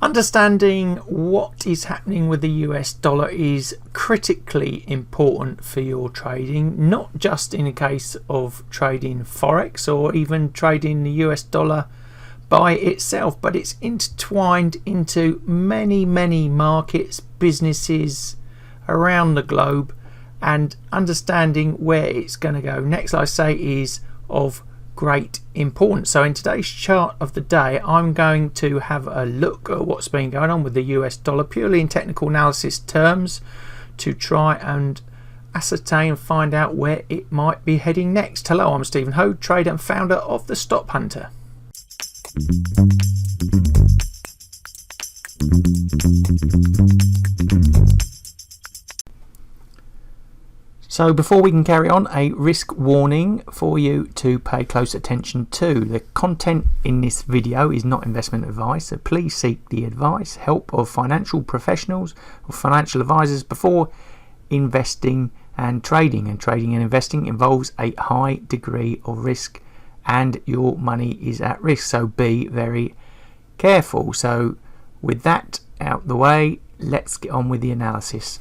Understanding what is happening with the US dollar is critically important for your trading, not just in a case of trading Forex or even trading the US dollar by itself, but it's intertwined into many markets, businesses around the globe, and understanding where it's going to go next, like I say, is of great importance. So in today's chart of the day, I'm going to have a look at what's been going on with the US dollar purely in technical analysis terms to try and ascertain and find out where it might be heading next. Hello, I'm Stephen Ho, trader and founder of TheStopHunter. So before we can carry on, a risk warning for you to pay close attention to. The content in this video is not investment advice, so please seek the advice, help of financial professionals or financial advisors before investing and trading. And trading and investing involves a high degree of risk and your money is at risk, so be very careful. So with that out the way, let's get on with the analysis.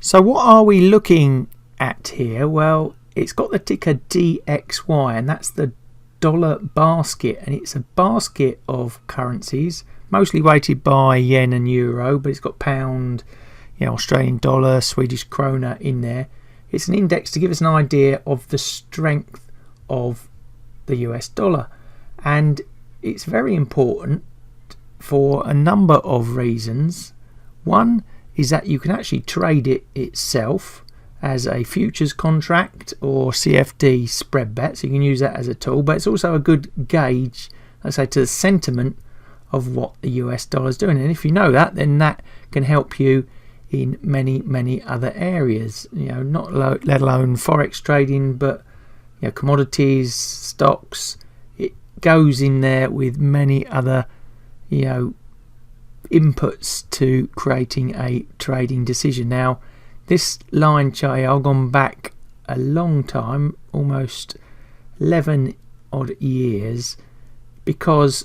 So what are we looking at here? Well, it's got the ticker DXY, and that's the dollar basket, and it's a basket of currencies mostly weighted by yen and euro, but it's got pound, Australian dollar, Swedish krona in there. It's an index to give us an idea of the strength of the US dollar, and it's very important for a number of reasons. One is that you can actually trade it itself as a futures contract or CFD spread bet, so you can use that as a tool, but it's also a good gauge, let's say, to the sentiment of what the US dollar is doing. And if you know that, then that can help you in many other areas, not let alone Forex trading, but commodities, stocks. It goes in there with many other inputs to creating a trading decision. Now this line chart, I've gone back a long time, almost 11 odd years, because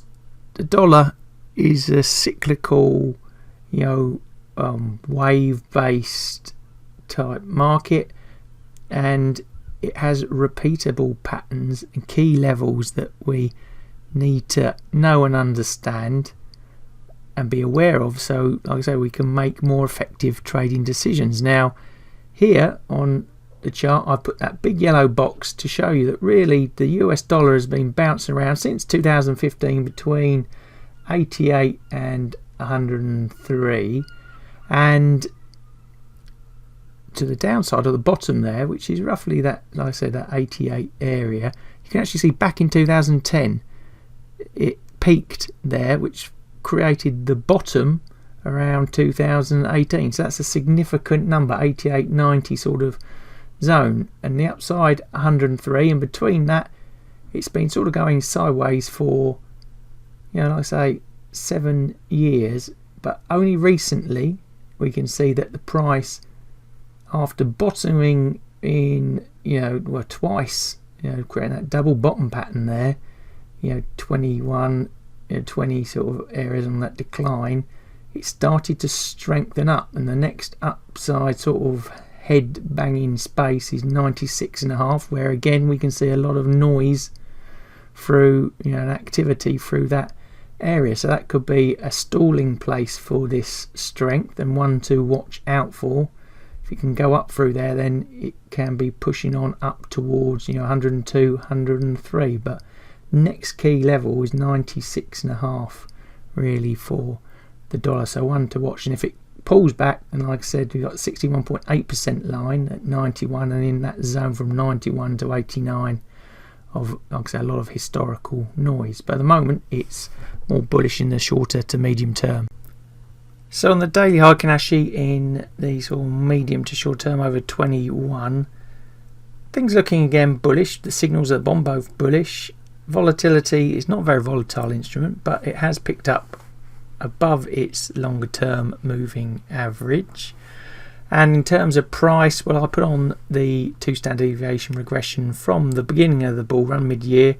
the dollar is a cyclical wave based type market, and it has repeatable patterns and key levels that we need to know and understand and be aware of, so like I say, we can make more effective trading decisions. Now here on the chart, I put that big yellow box to show you that really the US dollar has been bouncing around since 2015 between 88 and 103, and to the downside of the bottom there, which is roughly that, like I said, that 88 area, you can actually see back in 2010 it peaked there, which created the bottom around 2018, so that's a significant number, 88, 90 sort of zone, and the upside 103, and between that it's been sort of going sideways for like I say 7 years, but only recently we can see that the price, after bottoming in twice, creating that double bottom pattern there, 21, 20 sort of areas on that decline, it started to strengthen up, and the next upside sort of head banging space is 96.5, where again we can see a lot of noise through an activity through that area, so that could be a stalling place for this strength and one to watch out for. If it can go up through there, then it can be pushing on up towards 102, 103, but next key level is 96.5 really for the dollar, so one to watch. And if it pulls back, and like I said, we've got 61.8% line at 91, and in that zone from 91 to 89 of, like I say, a lot of historical noise, but at the moment it's more bullish in the shorter to medium term. So on the daily Heikin Ashi in the sort of medium to short term over 21, things looking again bullish. The signals at the bottom both bullish. Volatility is not a very volatile instrument, but it has picked up above its longer term moving average. And in terms of price, well, I put on the 2 standard deviation regression from the beginning of the bull run mid-year,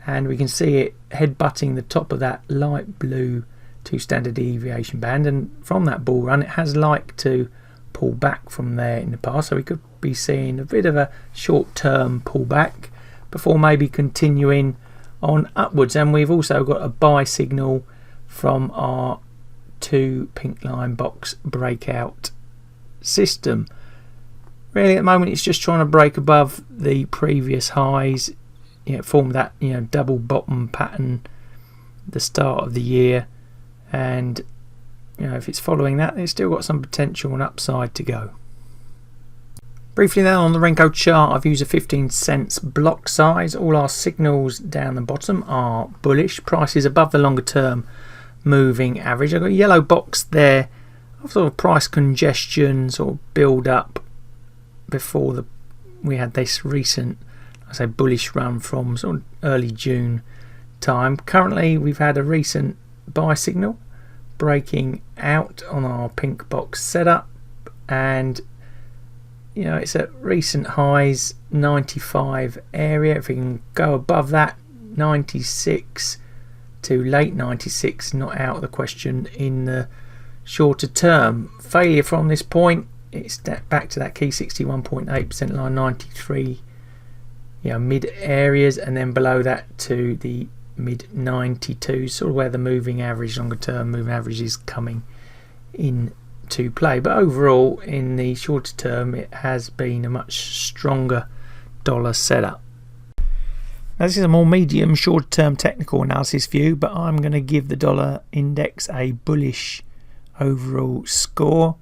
and we can see it headbutting the top of that light blue 2 standard deviation band, and from that bull run it has liked to pull back from there in the past, so we could be seeing a bit of a short-term pullback before maybe continuing on upwards. And we've also got a buy signal from our 2 pink line box breakout system. Really at the moment it's just trying to break above the previous highs, form that double bottom pattern at the start of the year, and if it's following that, it's still got some potential and upside to go. Briefly then on the Renko chart, I've used a 15 cents block size. All our signals down the bottom are bullish. Prices above the longer term moving average. I've got a yellow box there of sort of price congestion, sort of build up before we had this recent, bullish run from sort of early June time. Currently we've had a recent buy signal breaking out on our pink box setup, and it's at recent highs 95 area. If we can go above that 96 to late 96, not out of the question in the shorter term. Failure from this point, it's back to that key 61.8% line, 93 mid areas, and then below that to the mid 92s, sort of where the moving average, longer term moving average, is coming into play. But overall in the shorter term it has been a much stronger dollar setup. Now this is a more medium short term technical analysis view, but I'm going to give the dollar index a bullish overall score.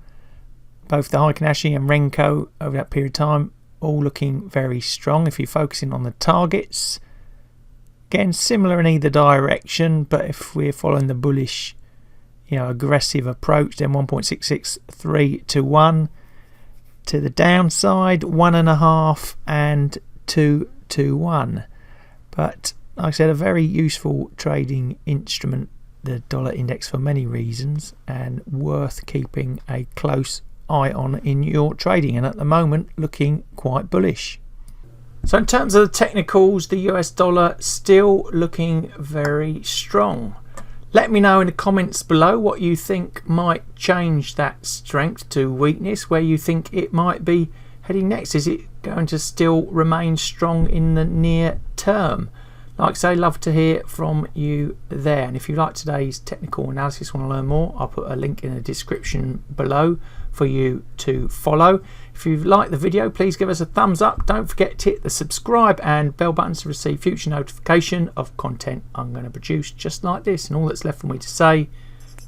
Both the Heikin Ashi and Renko over that period of time all looking very strong. If you're focusing on the targets, again similar in either direction, but if we're following the bullish aggressive approach, then 1.663 to 1 to the downside, 1.5 and 2 to 1. But like I said, a very useful trading instrument, the dollar index, for many reasons, and worth keeping a close eye on in your trading, and at the moment looking quite bullish. So in terms of the technicals, the US dollar still looking very strong. Let me know in the comments below what you think might change that strength to weakness, where you think it might be heading next. Is it going to still remain strong in the near term? Like I say, love to hear from you there. And if you like today's technical analysis, want to learn more, I'll put a link in the description below for you to follow. If you've liked the video, please give us a thumbs up. Don't forget to hit the subscribe and bell buttons to receive future notification of content I'm going to produce just like this. And all that's left for me to say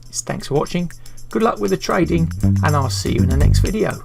is thanks for watching, good luck with the trading, and I'll see you in the next video.